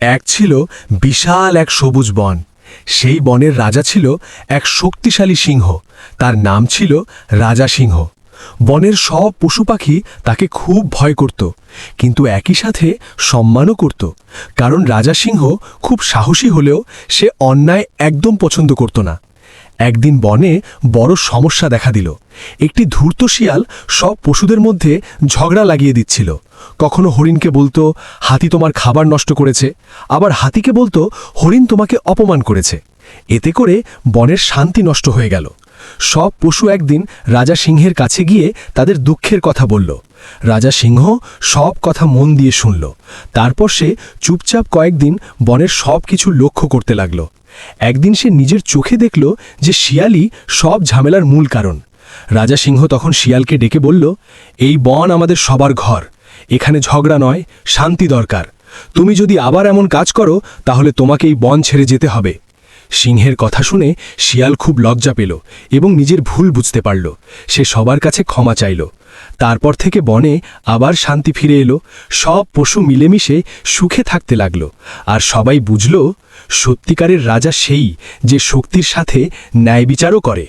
এক ছিল বিশাল এক সবুজ বন। সেই বনের রাজা ছিল এক শক্তিশালী সিংহ। তার নাম ছিল রাজা সিংহ। বনের সব পশু পাখি তাকে খুব ভয় করত, কিন্তু একই সাথে সম্মানও করত, কারণ রাজা সিংহ খুব সাহসী হলেও সে অন্যায় একদম পছন্দ করত না। একদিন বনে বড় সমস্যা দেখা দিল। একটি ধূর্ত শিয়াল সব পশুদের মধ্যে ঝগড়া লাগিয়ে দিচ্ছিল। কখনো হরিণকে বলতো, হাতি তোমার খাবার নষ্ট করেছে, আবার হাতিকে বলতো, হরিণ তোমাকে অপমান করেছে। এতে করে বনের শান্তি নষ্ট হয়ে গেল। সব পশু একদিন রাজা সিংহের কাছে গিয়ে তাদের দুঃখের কথা বলল। রাজা সিংহ সব কথা মন দিয়ে শুনল। তারপর সে চুপচাপ কয়েকদিন বনের সব কিছু লক্ষ্য করতে লাগল। একদিন সে নিজের চোখে দেখল যে শিয়ালই সব ঝামেলার মূল কারণ। রাজা সিংহ তখন শিয়ালকে ডেকে বলল, এই বন আমাদের সবার ঘর, এখানে ঝগড়া নয়, শান্তি দরকার। তুমি যদি আবার এমন কাজ করো তাহলে তোমাকে এই বন ছেড়ে যেতে হবে। সিংহের কথা শুনে শিয়াল খুব লজ্জা পেল এবং নিজের ভুল বুঝতে পারল। সে সবার কাছে ক্ষমা চাইল। তারপর থেকে বনে আবার শান্তি ফিরে এলো। সব পশু মিলেমিশে সুখে থাকতে লাগল। আর সবাই বুঝল, সত্যিকারের রাজা সেই যে শক্তির সাথে ন্যায় বিচারও করে।